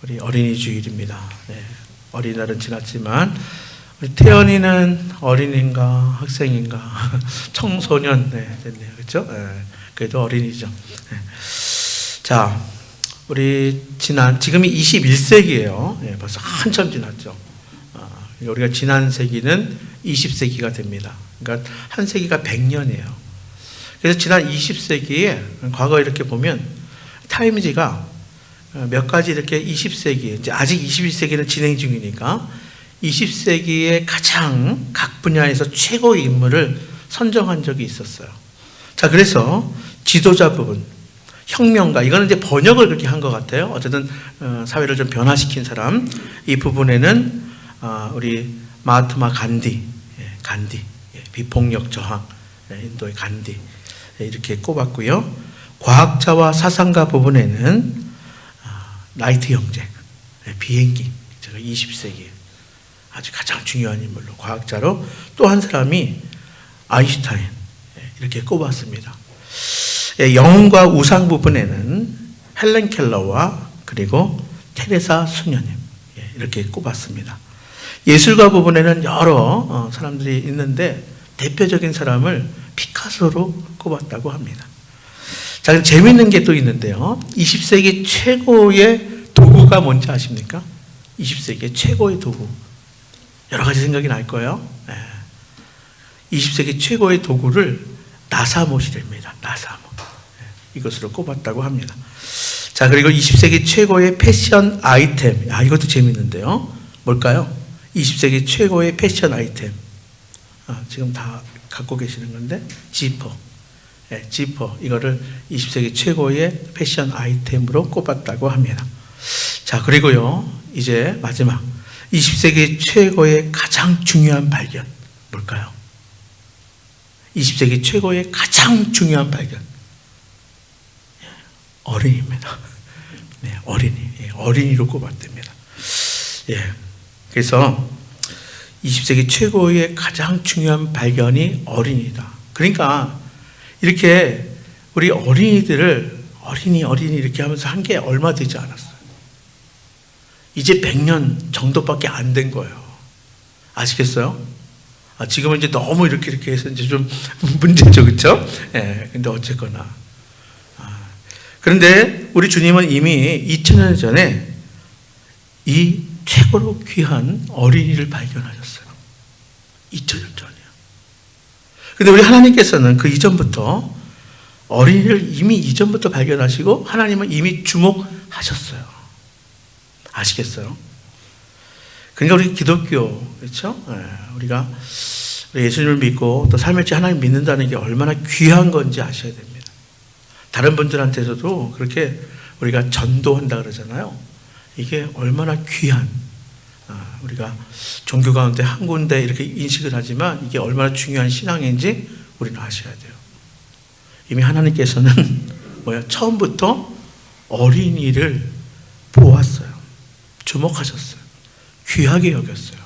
우리 어린이 주일입니다. 네, 어린이날은 지났지만 우리 태연이는 어린이인가 학생인가 청소년 됐네요, 그렇죠? 그래도 어린이죠. 자, 우리 지금이 21세기예요. 벌써 한참 지났죠. 우리가 지난 세기는 20세기가 됩니다. 그러니까 한 세기가 100년이에요. 그래서 지난 20세기에 과거 이렇게 보면 타임지가 몇 가지 이렇게 20세기, 이제 아직 21세기는 진행 중이니까 20세기에 가장 각 분야에서 최고의 인물을 선정한 적이 있었어요. 자, 그래서 지도자 부분, 혁명가, 이거는 이제 번역을 그렇게 한 것 같아요. 어쨌든 사회를 좀 변화시킨 사람, 이 부분에는 우리 마하트마 간디, 비폭력 저항, 인도의 간디 이렇게 꼽았고요. 과학자와 사상가 부분에는 라이트 형제, 비행기, 제가 20세기 아주 가장 중요한 인물로 과학자로 또 한 사람이 아인슈타인 이렇게 꼽았습니다. 영혼과 우상 부분에는 헬렌 켈러와 그리고 테레사 수녀님 이렇게 꼽았습니다. 예술가 부분에는 여러 사람들이 있는데 대표적인 사람을 피카소로 꼽았다고 합니다. 자, 재미있는 게 또 있는데요. 20세기 최고의 도구가 뭔지 아십니까? 20세기 최고의 도구. 여러 가지 생각이 날 거예요. 20세기 최고의 도구를 나사못이랍니다. 나사못. 이것으로 꼽았다고 합니다. 자, 그리고 20세기 최고의 패션 아이템. 이것도 재미있는데요. 뭘까요? 20세기 최고의 패션 아이템. 지금 다 갖고 계시는 건데, 지퍼. 지퍼. 이거를 20세기 최고의 패션 아이템으로 꼽았다고 합니다. 자, 그리고요, 이제 마지막. 20세기 최고의 가장 중요한 발견. 뭘까요? 20세기 최고의 가장 중요한 발견. 어린이입니다. 네, 어린이. 어린이로 꼽았답니다. 그래서 20세기 최고의 가장 중요한 발견이 어린이다. 그러니까 이렇게 우리 어린이들을 어린이 이렇게 하면서 한 게 얼마 되지 않았어요. 이제 100년 정도밖에 안 된 거예요. 아시겠어요? 지금은 이제 너무 이렇게 해서 이제 좀 문제죠, 그렇죠? 근데 어쨌거나. 그런데 우리 주님은 이미 2000년 전에 이 최고로 귀한 어린이를 발견하셨어요. 2000년 전이요. 근데 우리 하나님께서는 그 이전부터 어린이를 이미 이전부터 발견하시고 하나님은 이미 주목하셨어요. 아시겠어요? 그러니까 우리 기독교, 그렇죠? 우리가 예수님을 믿고 또 삶의 질 하나님 믿는다는 게 얼마나 귀한 건지 아셔야 됩니다. 다른 분들한테서도 그렇게 우리가 전도한다 그러잖아요. 이게 얼마나 귀한, 우리가 종교 가운데 한 군데 이렇게 인식을 하지만 이게 얼마나 중요한 신앙인지 우리는 아셔야 돼요. 이미 하나님께서는 처음부터 어린이를 보았어요. 주목하셨어요. 귀하게 여겼어요.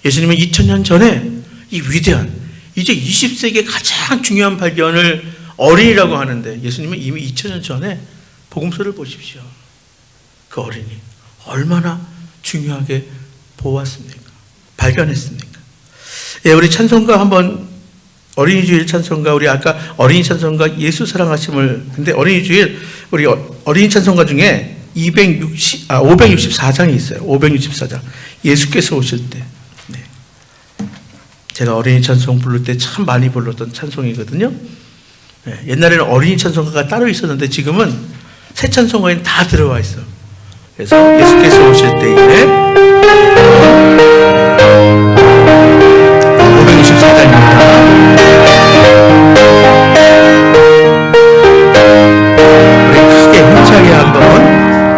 예수님은 2000년 전에 이 위대한, 이제 20세기의 가장 중요한 발견을 어린이라고 하는데 예수님은 이미 2000년 전에 복음서를 보십시오. 그 어린이 얼마나 중요하게 보았습니까? 발견했습니까? 우리 찬송가 한번, 어린이 주일 찬송가, 우리 아까 어린이 찬송가 예수 사랑하심을, 근데 어린이 주일 우리 어린이 찬송가 중에 564장이 있어요. 564장. 예수께서 오실 때. 제가 어린이 찬송 부를 때 참 많이 불렀던 찬송이거든요. 옛날에는 어린이 찬송가가 따로 있었는데 지금은 새 찬송가에는 다 들어와 있어요. 그래서 예수께서 오실 때에 564장입니다. 우리 크게 힘차게 한번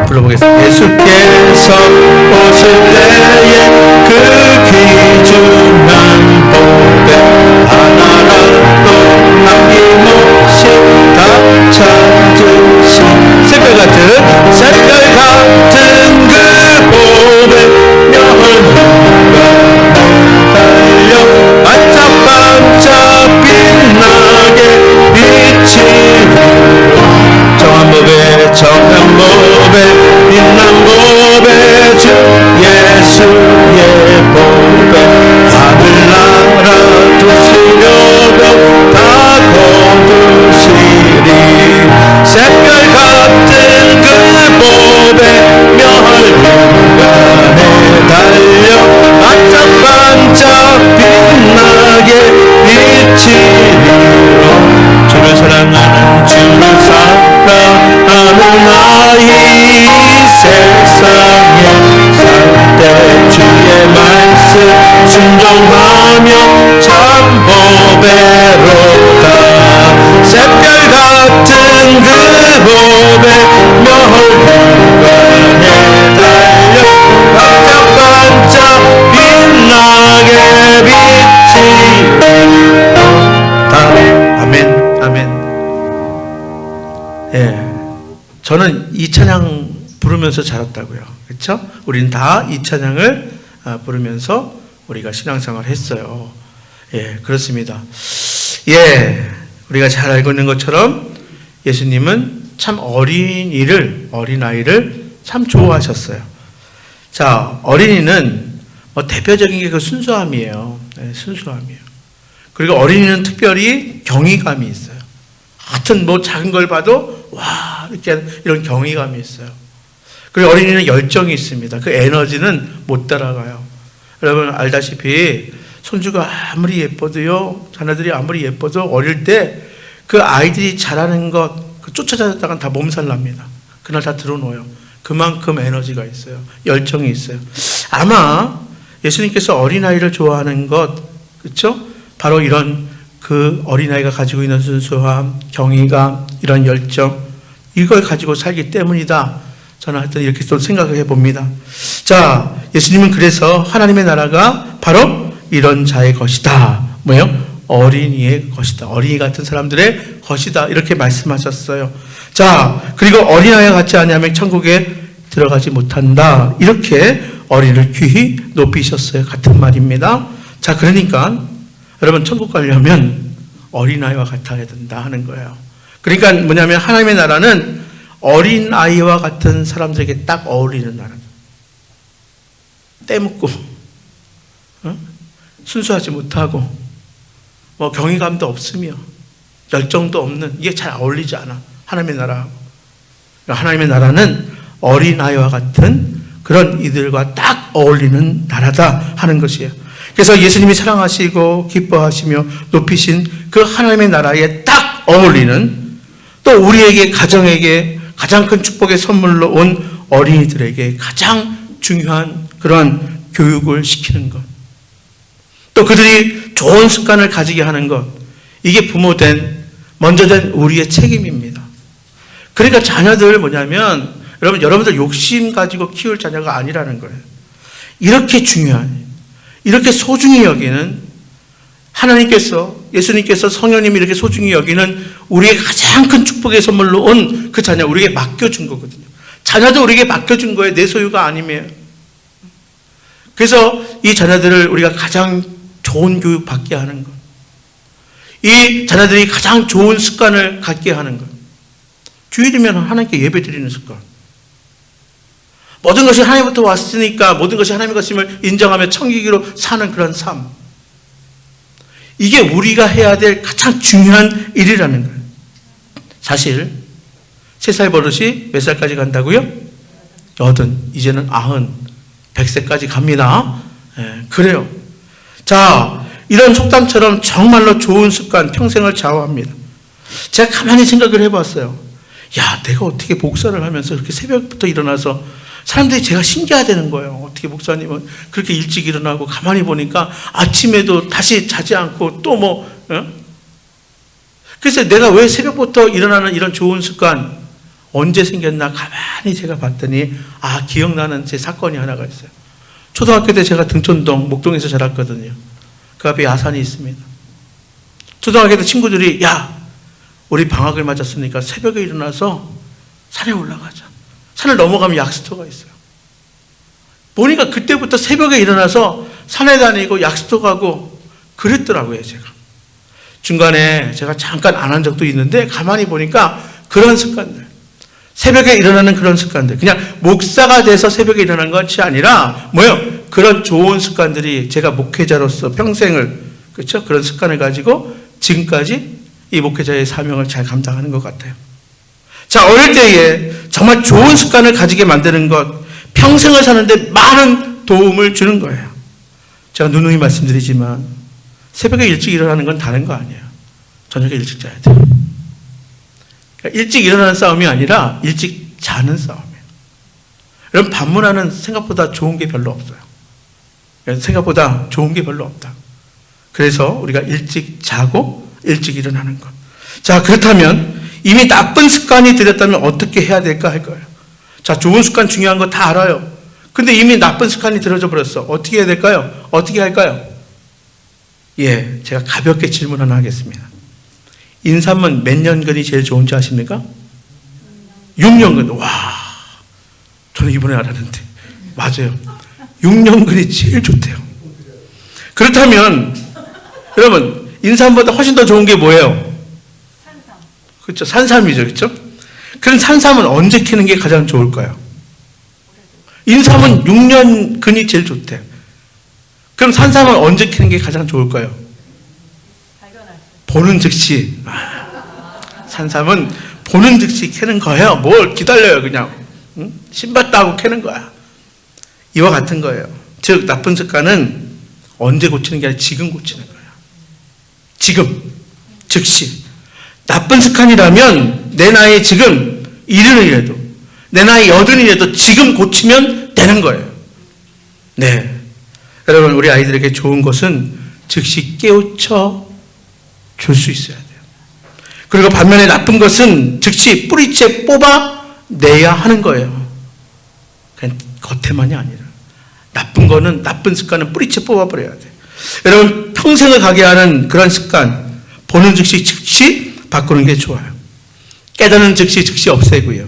불러보겠습니다. 예수께서 오실 때에 그 귀중한 보배 하나라도 남김없이 다 찾으신 새벽 같은 그 보배 멸무가 달려 반짝반짝 빛나게 비치는 정한 법에 빛난 복의 주 예수의 복의 하늘나라 두시려고 다 거두시리 새별 같은 그 복의 멸류관에 달려 반짝반짝 빛나게 비치리로 주를 사랑하는 주를 사랑하는 아이 세상에 살 때 주의 말씀 순종하며 참 보배로다 새별 같은 그 복의 멸류관에 달려 반짝반짝 빛나게 비치리로다. 아멘, 아멘. 예, 저는 이 찬양 부르면서 자랐다고요. 그렇죠? 우리는 다 이 찬양을 부르면서 우리가 신앙생활을 했어요. 예, 그렇습니다. 예, 우리가 잘 알고 있는 것처럼 예수님은 참 어린아이를 참 좋아하셨어요. 자, 어린이는 대표적인 게 그 순수함이에요. 네, 순수함이에요. 그리고 어린이는 특별히 경이감이 있어요. 하여튼 작은 걸 봐도 와 이렇게 이런 경이감이 있어요. 그리고 어린이는 열정이 있습니다. 그 에너지는 못 따라가요. 여러분 알다시피 손주가 아무리 예뻐도요, 자녀들이 아무리 예뻐도 어릴 때 그 아이들이 잘하는 것 쫓아다녔다간 다 몸살 납니다. 그날 다 들어놓아요. 그만큼 에너지가 있어요. 열정이 있어요. 아마 예수님께서 어린아이를 좋아하는 것, 그렇죠? 바로 이런 그 어린아이가 가지고 있는 순수함, 경이감, 이런 열정, 이걸 가지고 살기 때문이다. 저는 하여튼 이렇게 또 생각을 해봅니다. 자, 예수님은 그래서 하나님의 나라가 바로 이런 자의 것이다. 뭐예요? 어린이의 것이다. 어린이 같은 사람들의 것이다. 이렇게 말씀하셨어요. 자, 그리고 어린아이가 같지 않으면 천국에 들어가지 못한다. 이렇게 어린이를 귀히 높이셨어요. 같은 말입니다. 자, 그러니까 여러분 천국 가려면 어린아이와 같아야 된다 하는 거예요. 그러니까 뭐냐면 하나님의 나라는 어린아이와 같은 사람들에게 딱 어울리는 나라다. 떼묻고 순수하지 못하고 경이감도 없으며 열정도 없는, 이게 잘 어울리지 않아. 하나님의 나라하고. 하나님의 나라는 어린아이와 같은 그런 이들과 딱 어울리는 나라다 하는 것이에요. 그래서 예수님이 사랑하시고 기뻐하시며 높이신 그 하나님의 나라에 딱 어울리는, 또 우리에게 가정에게 가장 큰 축복의 선물로 온 어린이들에게 가장 중요한 그런 교육을 시키는 것, 또 그들이 좋은 습관을 가지게 하는 것, 이게 먼저 된 우리의 책임입니다. 그러니까 자녀들 뭐냐면 여러분들 욕심 가지고 키울 자녀가 아니라는 거예요. 이렇게 중요한, 이렇게 소중히 여기는 하나님께서, 예수님께서, 성령님이 이렇게 소중히 여기는 우리의 가장 큰 축복의 선물로 온 그 자녀, 우리에게 맡겨준 거거든요. 자녀도 우리에게 맡겨준 거예요. 내 소유가 아니면. 그래서 이 자녀들을 우리가 가장 좋은 교육 받게 하는 것, 이 자녀들이 가장 좋은 습관을 갖게 하는 것, 주일이면 하나님께 예배 드리는 습관, 모든 것이 하나님부터 왔으니까 모든 것이 하나님의 것임을 인정하며 청기기로 사는 그런 삶, 이게 우리가 해야 될 가장 중요한 일이라는 거예요. 사실 3살 버릇이 몇 살까지 간다고요? 80, 이제는 90, 100세까지 갑니다. 그래요. 자, 이런 속담처럼 정말로 좋은 습관, 평생을 좌우합니다. 제가 가만히 생각을 해봤어요. 야, 내가 어떻게 목사를 하면서 그렇게 새벽부터 일어나서, 사람들이 제가 신기하다는 거예요. 어떻게 목사님은 그렇게 일찍 일어나고, 가만히 보니까 아침에도 다시 자지 않고 또 그래서 내가 왜 새벽부터 일어나는 이런 좋은 습관 언제 생겼나 가만히 제가 봤더니, 기억나는 제 사건이 하나가 있어요. 초등학교 때 제가 등촌동 목동에서 자랐거든요. 그 앞에 야산이 있습니다. 초등학교 때 친구들이, 야, 우리 방학을 맞았으니까 새벽에 일어나서 산에 올라가자. 산을 넘어가면 약수터가 있어요. 보니까 그때부터 새벽에 일어나서 산에 다니고 약수터 가고 그랬더라고요, 제가. 중간에 제가 잠깐 안 한 적도 있는데 가만히 보니까 그런 습관들. 새벽에 일어나는 그런 습관들. 그냥 목사가 돼서 새벽에 일어나는 것이 아니라 뭐요? 그런 좋은 습관들이 제가 목회자로서 평생을 그렇죠? 그런 습관을 가지고 지금까지 이 목회자의 사명을 잘 감당하는 것 같아요. 자, 어릴 때에 정말 좋은 습관을 가지게 만드는 것, 평생을 사는데 많은 도움을 주는 거예요. 제가 누누이 말씀드리지만 새벽에 일찍 일어나는 건 다른 거 아니에요. 저녁에 일찍 자야 돼요. 그러니까 일찍 일어나는 싸움이 아니라 일찍 자는 싸움이에요. 여러분, 반문하는 생각보다 좋은 게 별로 없어요. 생각보다 좋은 게 별로 없다. 그래서 우리가 일찍 자고 일찍 일어나는 것. 자, 그렇다면 이미 나쁜 습관이 들였다면 어떻게 해야 될까 할 거예요. 자, 좋은 습관 중요한 거 다 알아요. 근데 이미 나쁜 습관이 들어져 버렸어. 어떻게 해야 될까요? 어떻게 할까요? 예, 제가 가볍게 질문 하나 하겠습니다. 인삼은 몇 년근이 제일 좋은지 아십니까? 6년근. 와, 저는 이번에 알았는데. 맞아요. 6년근이 제일 좋대요. 그렇다면 여러분, 인삼보다 훨씬 더 좋은 게 뭐예요? 산삼. 그렇죠. 산삼이죠. 그렇죠? 그럼 산삼은 언제 캐는 게 가장 좋을까요? 인삼은 6년근이 제일 좋대요. 그럼 산삼은 언제 캐는 게 가장 좋을까요? 보는 즉시. 산삼은 보는 즉시 캐는 거예요. 뭘 기다려요, 그냥. 응? 신봤다 하고 캐는 거야. 이와 같은 거예요. 즉, 나쁜 습관은 언제 고치는 게 아니라 지금 고치는 거예요. 지금, 즉시. 나쁜 습관이라면 내 나이 지금 70이라도, 내 나이 80이라도 지금 고치면 되는 거예요. 네. 여러분, 우리 아이들에게 좋은 것은 즉시 깨우쳐 줄 수 있어야 돼요. 그리고 반면에 나쁜 것은 즉시 뿌리채 뽑아내야 하는 거예요. 그냥 겉에만이 아니라. 나쁜 거는, 나쁜 습관은 뿌리채 뽑아버려야 돼요. 여러분, 평생을 가게 하는 그런 습관, 보는 즉시 바꾸는 게 좋아요. 깨닫는 즉시 없애고요.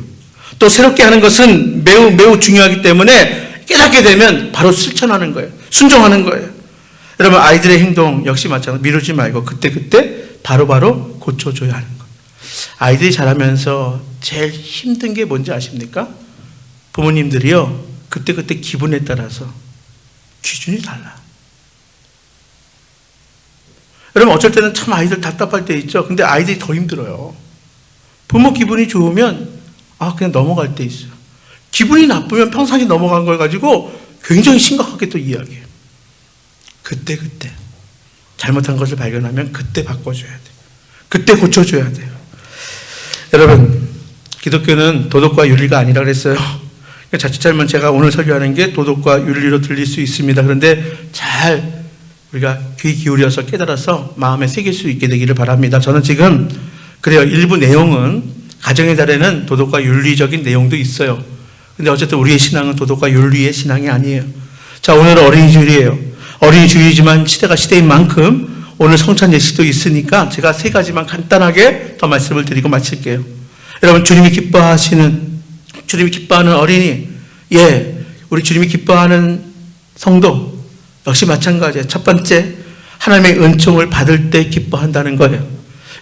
또 새롭게 하는 것은 매우 중요하기 때문에 깨닫게 되면 바로 실천하는 거예요. 순종하는 거예요. 여러분, 아이들의 행동 역시 마찬가지로 미루지 말고 그때 바로 고쳐줘야 하는 것. 아이들이 자라면서 제일 힘든 게 뭔지 아십니까? 부모님들이요, 그때 기분에 따라서 기준이 달라. 여러분, 어쩔 때는 참 아이들 답답할 때 있죠. 근데 아이들이 더 힘들어요. 부모 기분이 좋으면 그냥 넘어갈 때 있어요. 기분이 나쁘면 평상시 넘어간 걸 가지고 굉장히 심각하게 또 이야기해요. 그때 잘못한 것을 발견하면 그때 바꿔줘야 돼요. 그때 고쳐줘야 돼요. 여러분, 기독교는 도덕과 윤리가 아니라 그랬어요. 자칫 잘못 제가 오늘 설교하는 게 도덕과 윤리로 들릴 수 있습니다. 그런데 잘 우리가 귀 기울여서 깨달아서 마음에 새길 수 있게 되기를 바랍니다. 저는 지금 그래요. 일부 내용은 가정의 달에는 도덕과 윤리적인 내용도 있어요. 근데 어쨌든 우리의 신앙은 도덕과 윤리의 신앙이 아니에요. 자, 오늘은 어린이 주일이에요. 어린이 주일이지만 시대가 시대인 만큼 오늘 성찬 예식도 있으니까 제가 세 가지만 간단하게 더 말씀을 드리고 마칠게요. 여러분, 주님이 기뻐하는 어린이, 우리 주님이 기뻐하는 성도 역시 마찬가지예요. 첫 번째, 하나님의 은총을 받을 때 기뻐한다는 거예요.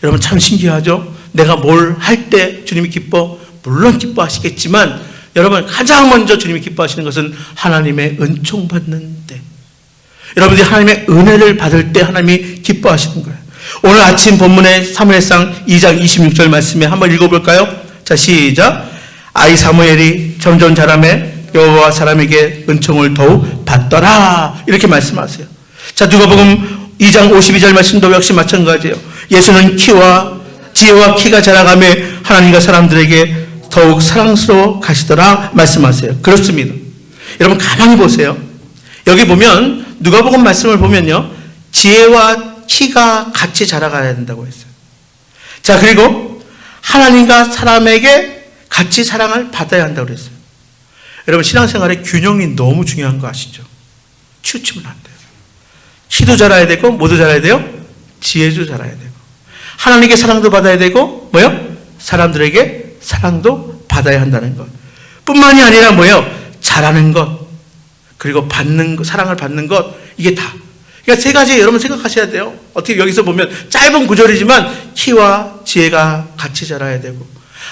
여러분, 참 신기하죠? 내가 뭘 할 때 주님이 물론 기뻐하시겠지만 여러분, 가장 먼저 주님이 기뻐하시는 것은 하나님의 은총 받는 때. 여러분들이 하나님의 은혜를 받을 때 하나님이 기뻐하시는 거예요. 오늘 아침 본문의 사무엘상 2장 26절 말씀에 한번 읽어볼까요? 자, 시작. 아이 사무엘이 점점 자라매 여호와 사람에게 은총을 더욱 받더라. 이렇게 말씀하세요. 자, 누가복음 2장 52절 말씀도 역시 마찬가지예요. 예수는 지혜와 키가 자라가며 하나님과 사람들에게 더욱 사랑스러워 가시더라 말씀하세요. 그렇습니다. 여러분, 가만히 보세요. 여기 보면 누가복음 말씀을 보면요, 지혜와 키가 같이 자라가야 된다고 했어요. 자, 그리고 하나님과 사람에게 같이 사랑을 받아야 한다고 그랬어요. 여러분, 신앙생활에 균형이 너무 중요한 거 아시죠? 치우치면 안 돼요. 키도 자라야 되고 뭐도 자라야 돼요? 지혜도 자라야 되고 하나님께 사랑도 받아야 되고 사람들에게 사랑도 받아야 한다는 것 뿐만이 아니라 잘하는 것, 그리고 받는 것, 사랑을 받는 것, 이게 다. 그러니까 세 가지 여러분 생각하셔야 돼요. 어떻게 여기서 보면 짧은 구절이지만 키와 지혜가 같이 자라야 되고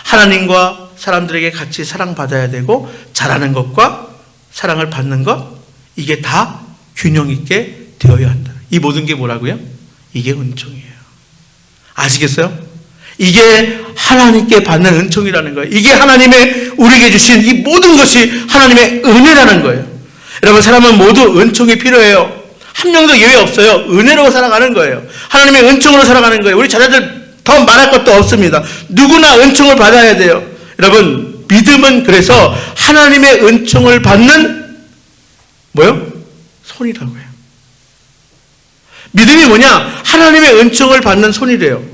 하나님과 사람들에게 같이 사랑받아야 되고 잘하는 것과 사랑을 받는 것, 이게 다 균형 있게 되어야 한다. 이 모든 게 뭐라고요? 이게 은총이에요. 아시겠어요? 이게 하나님께 받는 은총이라는 거예요. 이게 하나님의 우리에게 주신 이 모든 것이 하나님의 은혜라는 거예요. 여러분, 사람은 모두 은총이 필요해요. 한 명도 예외 없어요. 은혜로 살아가는 거예요. 하나님의 은총으로 살아가는 거예요. 우리 자녀들 더 말할 것도 없습니다. 누구나 은총을 받아야 돼요. 여러분, 믿음은 그래서 하나님의 은총을 받는 뭐요? 손이라고 해요. 믿음이 뭐냐? 하나님의 은총을 받는 손이래요.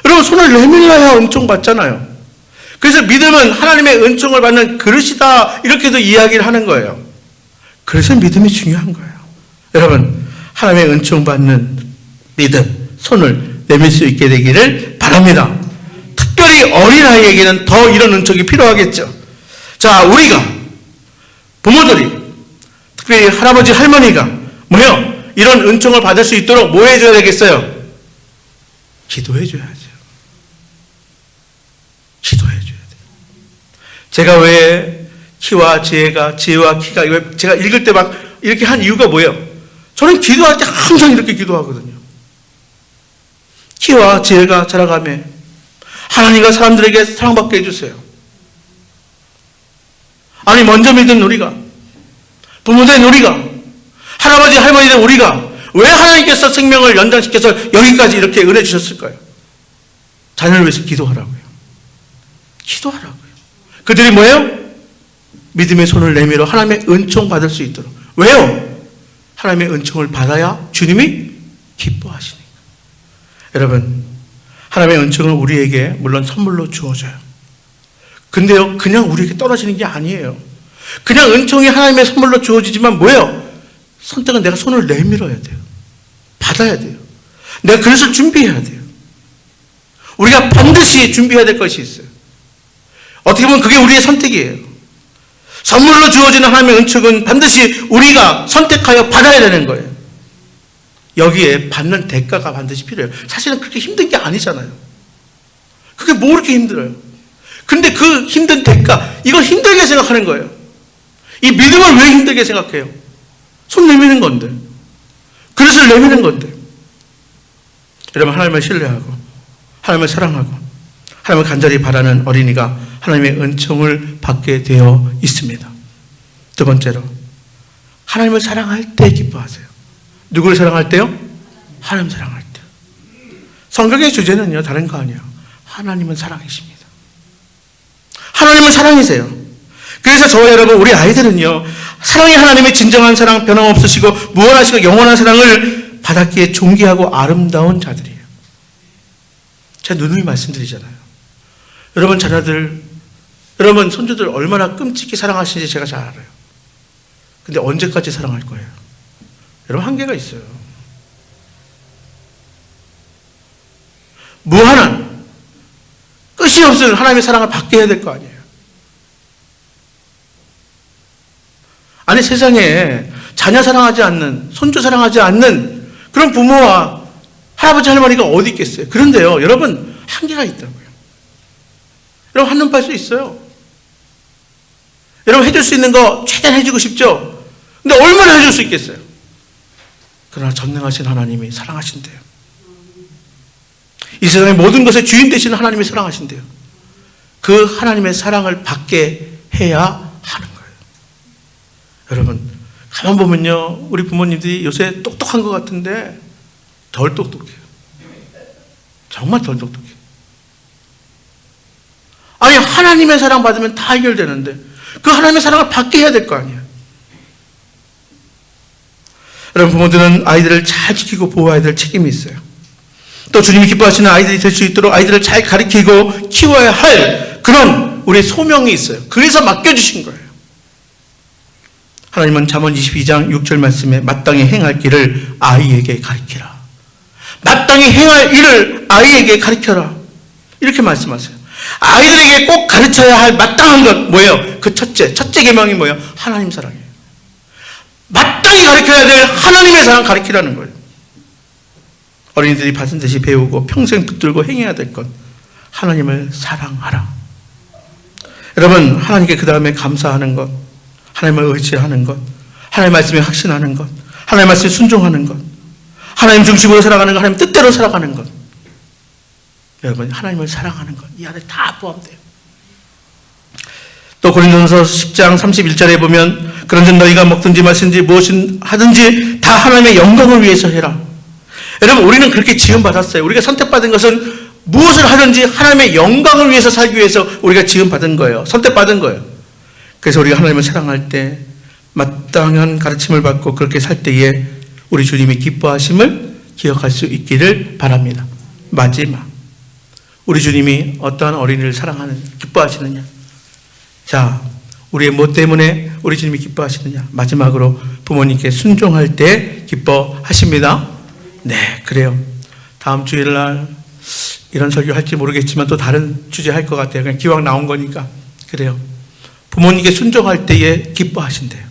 여러분, 손을 내밀어야 은총 받잖아요. 그래서 믿음은 하나님의 은총을 받는 그릇이다, 이렇게도 이야기를 하는 거예요. 그래서 믿음이 중요한 거예요. 여러분, 하나님의 은총 받는 믿음, 손을 내밀 수 있게 되기를 바랍니다. 특별히 어린아이에게는 더 이런 은총이 필요하겠죠. 자, 우리가, 부모들이, 특별히 할아버지, 할머니가 뭐요? 이런 은총을 받을 수 있도록 뭐 해줘야 되겠어요? 기도해줘야죠. 기도해줘야 돼요. 제가 왜 키와 지혜가, 지혜와 키가, 이거 제가 읽을 때 막 이렇게 한 이유가 뭐예요? 저는 기도할 때 항상 이렇게 기도하거든요. 키와 지혜가 자라가며 하나님과 사람들에게 사랑받게 해주세요. 아니, 먼저 믿은 우리가, 부모된 우리가, 할아버지, 할머니된 우리가 왜 하나님께서 생명을 연장시켜서 여기까지 이렇게 은혜 주셨을까요? 자녀를 위해서 기도하라고요. 기도하라고요. 그들이 뭐예요? 믿음의 손을 내밀어 하나님의 은총 받을 수 있도록. 왜요? 하나님의 은총을 받아야 주님이 기뻐하시니까. 여러분, 하나님의 은총은 우리에게 물론 선물로 주어져요. 근데요, 그냥 우리에게 떨어지는 게 아니에요. 그냥 은총이 하나님의 선물로 주어지지만 뭐예요? 선택은 내가 손을 내밀어야 돼요. 받아야 돼요. 내가 그것을 준비해야 돼요. 우리가 반드시 준비해야 될 것이 있어요. 어떻게 보면 그게 우리의 선택이에요. 선물로 주어지는 하나님의 은총은 반드시 우리가 선택하여 받아야 되는 거예요. 여기에 받는 대가가 반드시 필요해요. 사실은 그렇게 힘든 게 아니잖아요. 그게 뭐 그렇게 힘들어요? 근데 그 힘든 대가, 이걸 힘들게 생각하는 거예요. 이 믿음을 왜 힘들게 생각해요? 손 내미는 건데, 그릇을 내미는 건데. 여러분, 하나님을 신뢰하고 하나님을 사랑하고 하나님을 간절히 바라는 어린이가 하나님의 은총을 받게 되어 있습니다. 두 번째로, 하나님을 사랑할 때 기뻐하세요. 누구를 사랑할 때요? 하나님 사랑할 때. 성경의 주제는요, 다른 거 아니에요. 하나님은 사랑이십니다. 하나님은 사랑이세요. 그래서 저와 여러분, 우리 아이들은요, 사랑이 하나님의 진정한 사랑, 변함없으시고 무한하시고 영원한 사랑을 받았기에 존귀하고 아름다운 자들이에요. 제가 누누이 말씀드리잖아요. 여러분 자녀들, 여러분 손주들 얼마나 끔찍히 사랑하시는지 제가 잘 알아요. 근데 언제까지 사랑할 거예요? 여러분, 한계가 있어요. 무한한, 끝이 없는 하나님의 사랑을 받게 해야 될 거 아니에요. 아니, 세상에 자녀 사랑하지 않는, 손주 사랑하지 않는 그런 부모와 할아버지, 할머니가 어디 있겠어요? 그런데요, 여러분, 한계가 있다고요. 여러분, 한눈 팔 수 있어요. 여러분, 해줄 수 있는 거 최대한 해주고 싶죠? 근데 얼마나 해줄 수 있겠어요? 그러나 전능하신 하나님이 사랑하신대요. 이 세상의 모든 것의 주인 되시는 하나님이 사랑하신대요. 그 하나님의 사랑을 받게 해야 하는 거예요. 여러분, 가만 보면요, 우리 부모님들이 요새 똑똑한 것 같은데 덜 똑똑해요. 정말 덜 똑똑해요. 아니, 하나님의 사랑 받으면 다 해결되는데 그 하나님의 사랑을 받게 해야 될 거 아니에요. 여러분, 부모들은 아이들을 잘 지키고 보호해야 될 책임이 있어요. 또 주님이 기뻐하시는 아이들이 될 수 있도록 아이들을 잘 가르치고 키워야 할 그런 우리의 소명이 있어요. 그래서 맡겨주신 거예요. 하나님은 잠언 22장 6절 말씀에 마땅히 행할 길을 아이에게 가르치라. 마땅히 행할 일을 아이에게 가르쳐라. 이렇게 말씀하세요. 아이들에게 꼭 가르쳐야 할 마땅한 것 뭐예요? 그 첫째 계명이 뭐예요? 하나님 사랑이에요. 마땅히 가르쳐야 될 하나님의 사랑 가르치라는 거예요. 어린이들이 반드시 배우고 평생 붙들고 행해야 될 것, 하나님을 사랑하라. 여러분, 하나님께 그 다음에 감사하는 것, 하나님을 의지하는 것, 하나님 말씀에 확신하는 것, 하나님 말씀에 순종하는 것, 하나님 중심으로 살아가는 것, 하나님 뜻대로 살아가는 것, 여러분 하나님을 사랑하는 것, 이 안에 다 포함돼요. 또 고린도전서 10장 31절에 보면 그런즉 너희가 먹든지 마시든지 무엇을 하든지 다 하나님의 영광을 위해서 해라. 여러분, 우리는 그렇게 지음받았어요. 우리가 선택받은 것은 무엇을 하든지 하나님의 영광을 위해서 살기 위해서 우리가 지음받은 거예요. 선택받은 거예요. 그래서 우리가 하나님을 사랑할 때 마땅한 가르침을 받고 그렇게 살 때에 우리 주님이 기뻐하심을 기억할 수 있기를 바랍니다. 마지막, 우리 주님이 어떠한 어린이를 사랑하는 기뻐하시느냐. 자, 우리의 뭐 때문에 우리 주님이 기뻐하시느냐. 마지막으로 부모님께 순종할 때 기뻐하십니다. 네, 그래요. 다음 주일날 이런 설교 할지 모르겠지만 또 다른 주제 할 것 같아요. 그냥 기왕 나온 거니까. 그래요. 부모님께 순종할 때에 기뻐하신대요.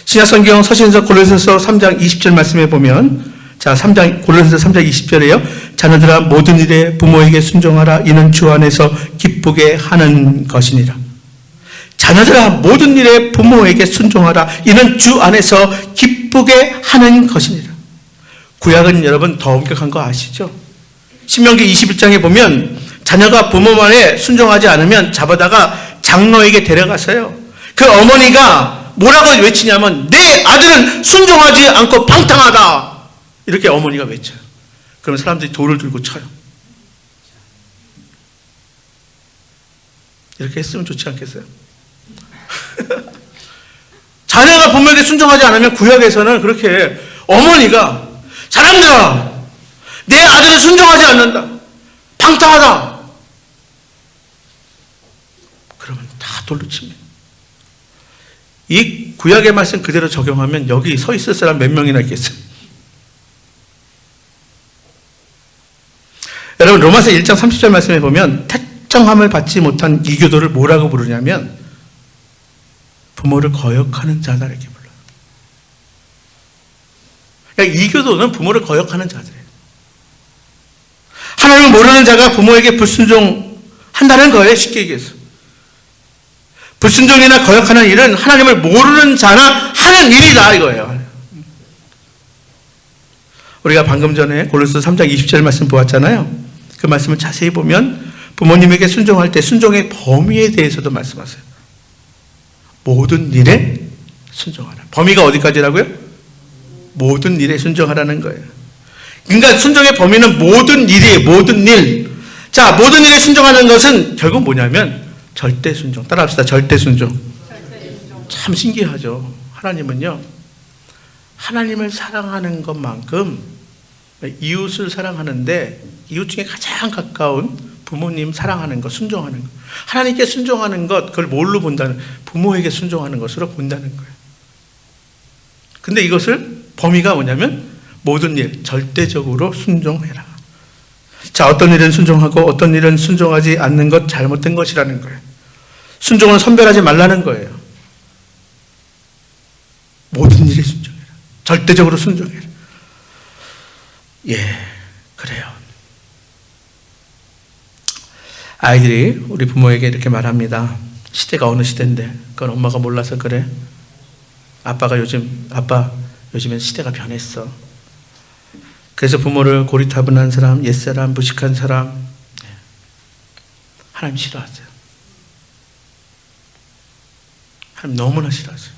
신약성경 서신서 골로새서 3장 20절 말씀에 보면, 자, 골로새서 3장 20절에요. 자녀들아 모든 일에 부모에게 순종하라. 이는 주 안에서 기쁘게 하는 것이니라. 자녀들아 모든 일에 부모에게 순종하라. 이는 주 안에서 기쁘게 하는 것이니라. 구약은 여러분 더 엄격한 거 아시죠? 신명기 21장에 보면 자녀가 부모 말에 순종하지 않으면 잡아다가 장로에게 데려가서요, 그 어머니가 뭐라고 외치냐면 내 아들은 순종하지 않고 방탕하다, 이렇게 어머니가 외쳐요. 그러면 사람들이 돌을 들고 쳐요. 이렇게 했으면 좋지 않겠어요? 자녀가 부모에게 순종하지 않으면 구약에서는 그렇게 어머니가 사람들아 내 아들은 순종하지 않는다, 방탕하다, 그러면 다 돌로 칩니다. 이 구약의 말씀 그대로 적용하면 여기 서 있을 사람 몇 명이나 있겠어요? 여러분, 로마서 1장 30절 말씀에 보면 택정함을 받지 못한 이교도를 뭐라고 부르냐면 부모를 거역하는 자다, 이렇게 불러요. 그러니까 이교도는 부모를 거역하는 자들이에요. 하나님을 모르는 자가 부모에게 불순종한다는 거예요. 쉽게 얘기해서 불순종이나 거역하는 일은 하나님을 모르는 자나 하는 일이다, 이거예요. 우리가 방금 전에 골로새 3장 20절 말씀 보았잖아요. 그 말씀을 자세히 보면 부모님에게 순종할 때 순종의 범위에 대해서도 말씀하세요. 모든 일에 순종하라. 범위가 어디까지라고요? 모든 일에 순종하라는 거예요. 그러니까 순종의 범위는 모든 일이에요. 모든 일. 자, 모든 일에 순종하는 것은 결국 뭐냐면 절대 순종. 따라합시다. 절대 순종. 참 신기하죠. 하나님은요, 하나님을 사랑하는 것만큼 이웃을 사랑하는데 이웃 중에 가장 가까운 부모님 사랑하는 것, 순종하는 것, 하나님께 순종하는 것, 그걸 뭘로 본다는, 부모에게 순종하는 것으로 본다는 거예요. 근데 이것을 범위가 뭐냐면 모든 일, 절대적으로 순종해라. 자, 어떤 일은 순종하고 어떤 일은 순종하지 않는 것, 잘못된 것이라는 거예요. 순종은 선별하지 말라는 거예요. 모든 일에 순종해라. 절대적으로 순종해라. 예, 그래요. 아이들이 우리 부모에게 이렇게 말합니다. 시대가 어느 시대인데 그건 엄마가 몰라서 그래. 아빠 요즘엔 시대가 변했어. 그래서 부모를 고리타분한 사람, 옛사람, 무식한 사람, 하나님 싫어하세요. 하나님 너무나 싫어하세요.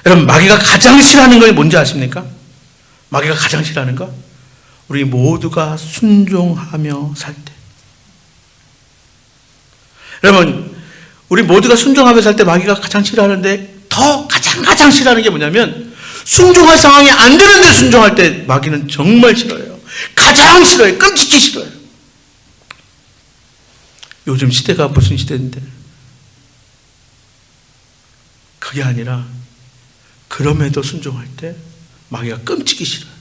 여러분, 마귀가 가장 싫어하는 건 뭔지 아십니까? 마귀가 가장 싫어하는 거? 우리 모두가 순종하며 살 때. 여러분, 우리 모두가 순종하며 살 때 마귀가 가장 싫어하는데 더 가장 싫어하는 게 뭐냐면 순종할 상황이 안 되는데 순종할 때 마귀는 정말 싫어해요. 가장 싫어해요. 끔찍히 싫어해요. 요즘 시대가 무슨 시대인데. 그게 아니라 그럼에도 순종할 때 마귀가 끔찍히 싫어요.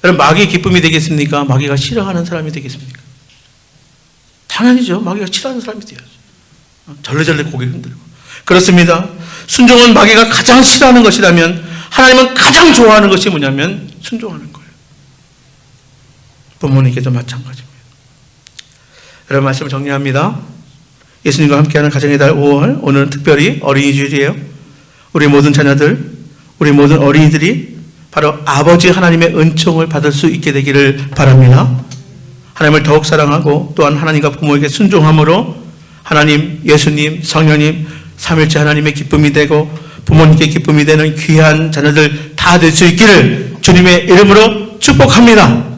여러분, 마귀의 기쁨이 되겠습니까? 마귀가 싫어하는 사람이 되겠습니까? 당연히죠. 마귀가 싫어하는 사람이 돼야죠. 절레절레 고개 흔들고. 그렇습니다. 순종은 마귀가 가장 싫어하는 것이라면 하나님은 가장 좋아하는 것이 뭐냐면 순종하는 거예요. 부모님께도 마찬가지입니다. 여러분, 말씀을 정리합니다. 예수님과 함께하는 가정의 달 5월, 오늘은 특별히 어린이 주일이에요. 우리 모든 자녀들, 우리 모든 어린이들이 바로 아버지 하나님의 은총을 받을 수 있게 되기를 바랍니다. 하나님을 더욱 사랑하고 또한 하나님과 부모에게 순종함으로 하나님, 예수님, 성령님, 삼일째 하나님의 기쁨이 되고 부모님께 기쁨이 되는 귀한 자녀들 다 될 수 있기를 주님의 이름으로 축복합니다.